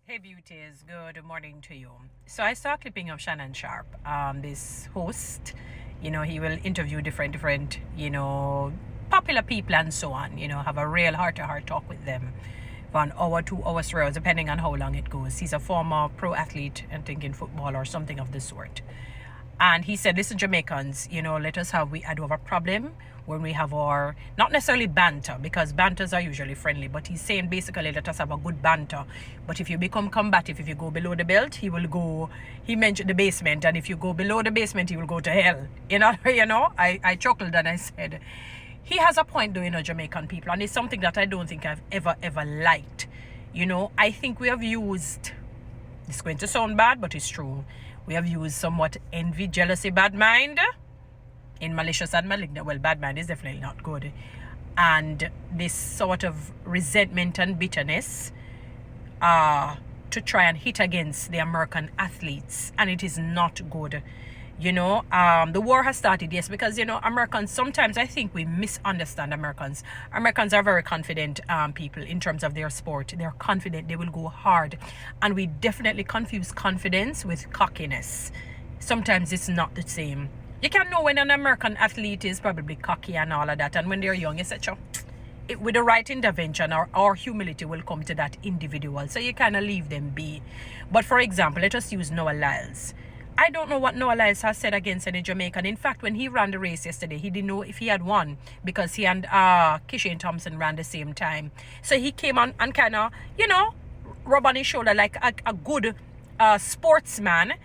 Hey beauties, good morning to you. So I saw a clipping of Shannon Sharp, this host. He will interview different, popular people and so on. Have a real heart-to-heart talk with them for an hour, 2 hours, 3 hours, depending on how long it goes. He's a former pro athlete, and think in football or something of the sort. And he said, listen, Jamaicans, let us have, we do have a problem when we have our, not necessarily banter, because banters are usually friendly, but he's saying basically let us have a good banter. But if you become combative, if you go below the belt, he mentioned the basement, and if you go below the basement, he will go to hell. I chuckled and I said, he has a point though, Jamaican people, and it's something that I don't think I've ever liked. I think we have used, it's going to sound bad, but it's true. We have used somewhat envy, jealousy, bad mind in malicious and malignant. Well, bad mind is definitely not good. And this sort of resentment and bitterness to try and hit against the American athletes. And it is not good. The war has started, yes, because, Americans, sometimes I think we misunderstand Americans. Americans are very confident people in terms of their sport. They're confident, they will go hard. And we definitely confuse confidence with cockiness. Sometimes it's not the same. You can know when an American athlete is probably cocky and all of that. And when they're young, etc. With the right intervention, our humility will come to that individual. So you kind of leave them be. But for example, let us use Noah Lyles. I don't know what Noah Lyles has said against any Jamaican. In fact, when he ran the race yesterday, he didn't know if he had won because he and Kishane Thompson ran the same time. So he came on and kind of, rub on his shoulder like a good sportsman.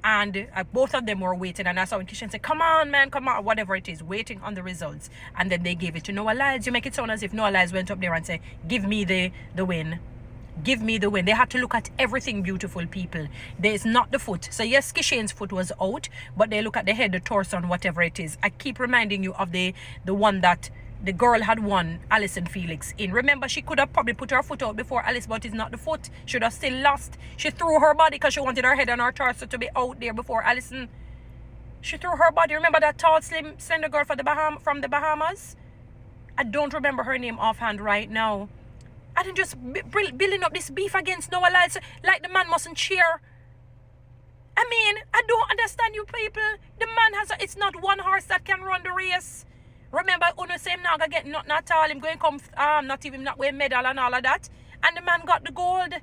And both of them were waiting. And I saw when Kishane said, come on, man, come on, whatever it is, waiting on the results. And then they gave it to Noah Lyles. You make it sound as if Noah Lyles went up there and said, give me the win. Give me the win. They had to look at everything, beautiful people. There's not the foot. So yes, Kishane's foot was out, but they look at the head, the torso, and whatever it is. I keep reminding you of the one that the girl had won, Alison Felix, in. Remember, she could have probably put her foot out before Alice, but it's not the foot. She would have still lost. She threw her body because she wanted her head and her torso to be out there before Alison. She threw her body. Remember that tall, slim, slender girl from the Bahamas? I don't remember her name offhand right now. I didn't just building up this beef against Noah Lyles like the man mustn't cheer. I mean, I don't understand you people. The man it's not one horse that can run the race. Remember, Uno say him not gonna get nothing at all. Him going to come, not even not wear medal and all of that. And the man got the gold.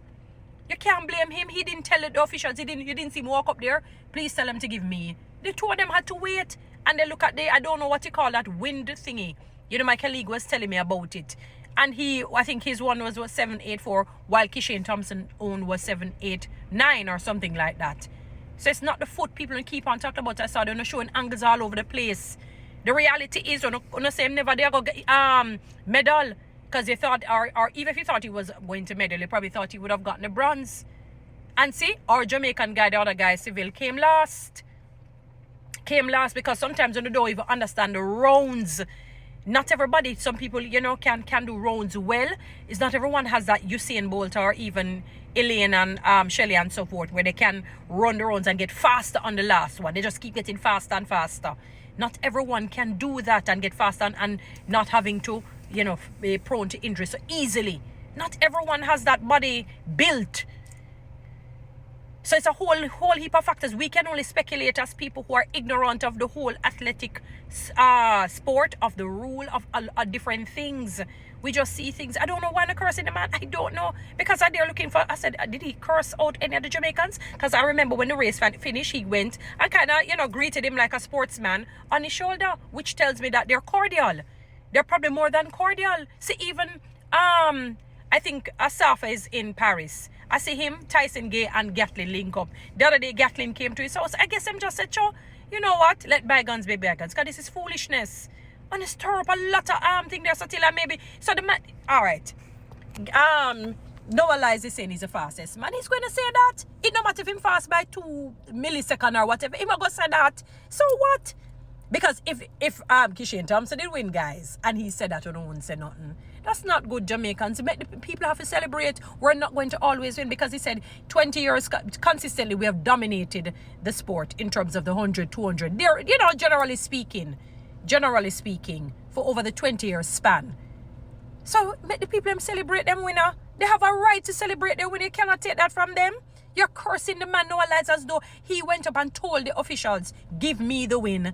You can't blame him. He didn't tell the officials. You didn't see him walk up there. Please tell him to give me. The two of them had to wait. And they look at I don't know what you call that wind thingy. My colleague was telling me about it. And I think his one was 784, while Kishane Thompson own was 789 or something like that. So it's not the foot people keep on talking about. I saw them showing angles all over the place. The reality is, on the same never they go get medal, because they thought, or even if he thought he was going to medal, he probably thought he would have gotten a bronze. And see, our Jamaican guy, the other guy, Civil, came last because sometimes you don't even understand the rounds. Not everybody, some people, can do rounds well. It's not everyone has that Usain Bolt or even Elaine and Shelley and so forth, where they can run the rounds and get faster on the last one. They just keep getting faster and faster. Not everyone can do that and get faster and not having to, be prone to injury so easily. Not everyone has that body built. So it's a whole heap of factors. We can only speculate as people who are ignorant of the whole athletic sport, of the rule of different things. We just see things. I don't know why I'm cursing the man. I don't know. Because they're looking for, I said, did he curse out any of the Jamaicans? Because I remember when the race finished, he went and kind of, greeted him like a sportsman on his shoulder, which tells me that they're cordial. They're probably more than cordial. See, even, I think Asafa is in Paris. I see him, Tyson Gay and Gatlin link up. The other day, Gatlin came to his house. I guess him just said, you know what? Let bygones be bygones. Because this is foolishness. And it's stir up a lot of thing there. So till maybe. So the man. Alright. Noah Lyles is saying he's the fastest man. He's going to say that. It no matter if him fast by 2 milliseconds or whatever. He might go say that. So what? Because if Kishane Thompson did win, guys, and he said that, you don't say nothing. That's not good, Jamaicans. The people have to celebrate. We're not going to always win, because he said 20 years consistently we have dominated the sport in terms of the 100, 200. There, generally speaking, for over the 20-year span. So make the people them celebrate them winner. They have a right to celebrate their win. You cannot take that from them. You're cursing the man Noah Lyles as though he went up and told the officials, give me the win.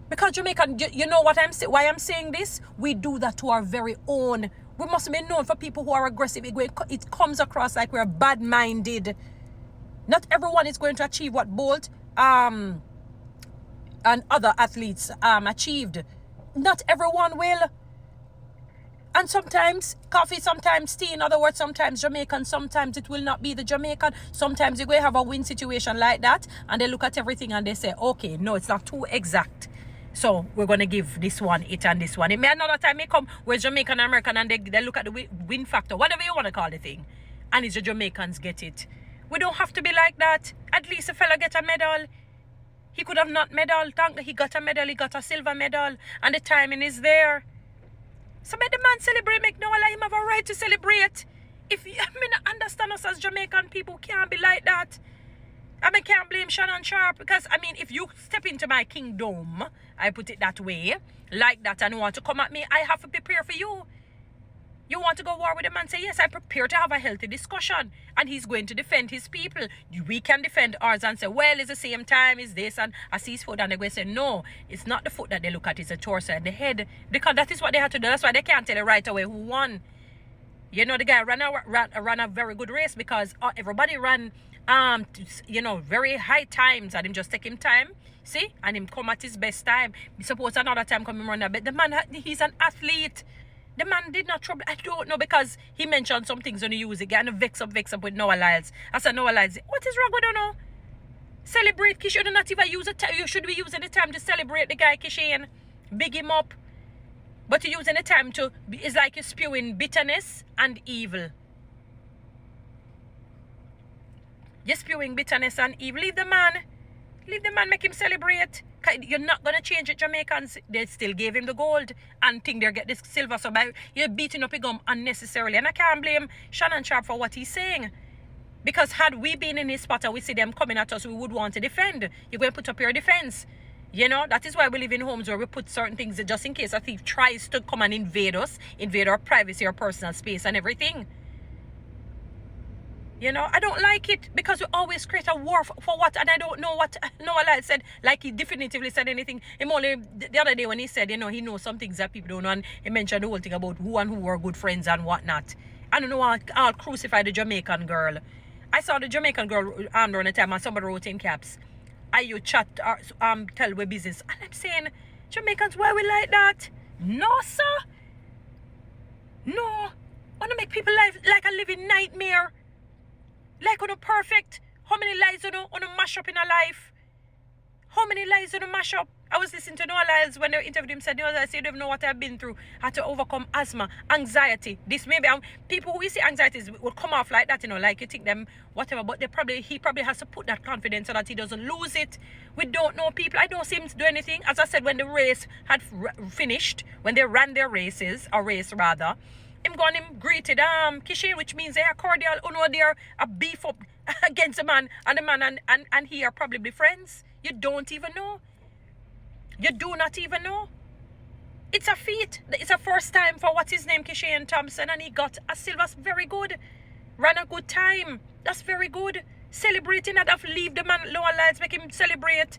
Because Jamaican, you know what why I'm saying this? We do that to our very own. We must be known for people who are aggressive. It comes across like we're bad-minded. Not everyone is going to achieve what Bolt and other athletes achieved. Not everyone will. And sometimes coffee, sometimes tea. In other words, sometimes Jamaican, sometimes it will not be the Jamaican. Sometimes you're going to have a win situation like that, and they look at everything and they say, okay, no, it's not too exact. So we're going to give this one it and this one. It may another time may come where Jamaican and American and they look at the win factor, whatever you want to call the thing, and it's the Jamaicans get it. We don't have to be like that. At least a fella get a medal. He could have not medal. He got a medal. He got a silver medal. And the timing is there. So make the man celebrate. Make Noah Lyles him have a right to celebrate. I mean, understand us as Jamaican people can't be like that. I mean, can't blame Shannon Sharp. Because, I mean, if you step into my kingdom, I put it that way, like that, and want to come at me, I have to prepare for you. You want to go war with him and say, yes, I prepare to have a healthy discussion. And he's going to defend his people. We can defend ours and say, well, it's the same time, it's this, and I see his foot. And they're going to say, no, it's not the foot that they look at, it's the torso and the head. Because that is what they have to do. That's why they can't tell you right away who won. You know, the guy ran a very good race because everybody ran, very high times. And him just take him time, see? And him come at his best time. Suppose another time come him run a bit. The man, he's an athlete. The man did not trouble. I don't know because he mentioned some things on the music and vex up with Noah Lyles. I said, Noah Lyles, what is wrong with you now? Celebrate. You should not even use it. You should be using the time to celebrate the guy, Kishan. Big him up. But you're using the time to, it's like you're spewing bitterness and evil. You're spewing bitterness and evil. Leave the man, make him celebrate. You're not going to change it, Jamaicans. They still gave him the gold and think they'll get this silver. So by you're beating up his gum unnecessarily. And I can't blame Shannon Sharp for what he's saying. Because had we been in his spot and we see them coming at us, we would want to defend. You're going to put up your defense. You know, that is why we live in homes where we put certain things just in case a thief tries to come and invade us, invade our privacy, our personal space and everything. You know, I don't like it because we always create a war for what, and I don't know what Noah Lyles said, like he definitively said anything. Him only, the other day when he said, you know, he knows some things that people don't know, and he mentioned the whole thing about who and who were good friends and whatnot. I don't know, I'll crucify the Jamaican girl. I saw the Jamaican girl during the time and somebody wrote in caps, "Are you chat or tell we business?" And I'm saying, Jamaicans, why we like that? No, sir. No. Want to make people live like a living nightmare. Like on a perfect. How many lies on a mash up in a life? How many lies on a mash up? I was listening to Noah Lyles when they interviewed him, said, I said, you don't know what I've been through. I had to overcome asthma, anxiety. This maybe people who see anxieties will come off like that, you know, like you think them, whatever, but he probably has to put that confidence so that he doesn't lose it. We don't know people. I don't see him do anything. As I said, when the race had finished, when they ran their races, or race rather, him greeted Kishan, which means they are cordial. Oh no, they're a beef up against the man, and the man and he are probably friends. You don't even know. You do not even know. It's a feat. It's a first time for what's his name, Kishan Thompson, and he got a silver. That's very good. Ran a good time. That's very good. Celebrating that. I've leave the man Noah Lyles, make him celebrate.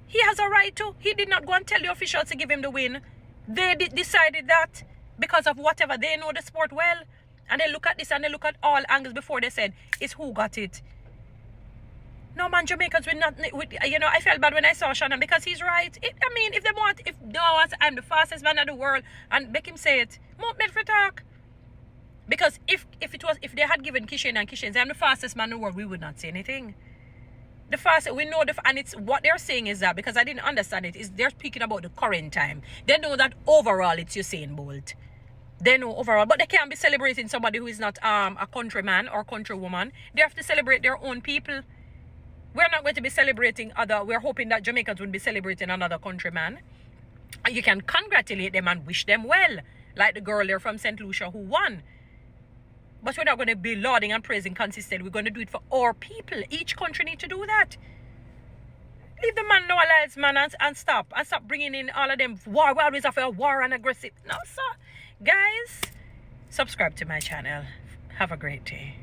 He has a right to. He did not go and tell the officials to give him the win. They decided that because of whatever. They know the sport well. And they look at this and they look at all angles before they said, it's who got it. No, man, Jamaicans will not, you know, I felt bad when I saw Shannon because he's right. If Noah wants, I'm the fastest man in the world, and make him say it, more made for talk. Because if they had given Kishan and Kishan, I'm the fastest man in the world, we would not say anything. The fastest, we know and it's what they're saying is that, because I didn't understand it, is they're speaking about the current time. They know that overall it's Usain Bolt. They know overall, but they can't be celebrating somebody who is not a countryman or countrywoman. They have to celebrate their own people. We're not going to be celebrating we're hoping that Jamaicans will be celebrating another countryman. And you can congratulate them and wish them well. Like the girl there from St. Lucia who won. But we're not going to be lauding and praising consistently. We're going to do it for our people. Each country needs to do that. Leave the man Noah Lyles, man, and stop. And stop bringing in all of them war. We always have a war and aggressive. No, sir. Guys, subscribe to my channel. Have a great day.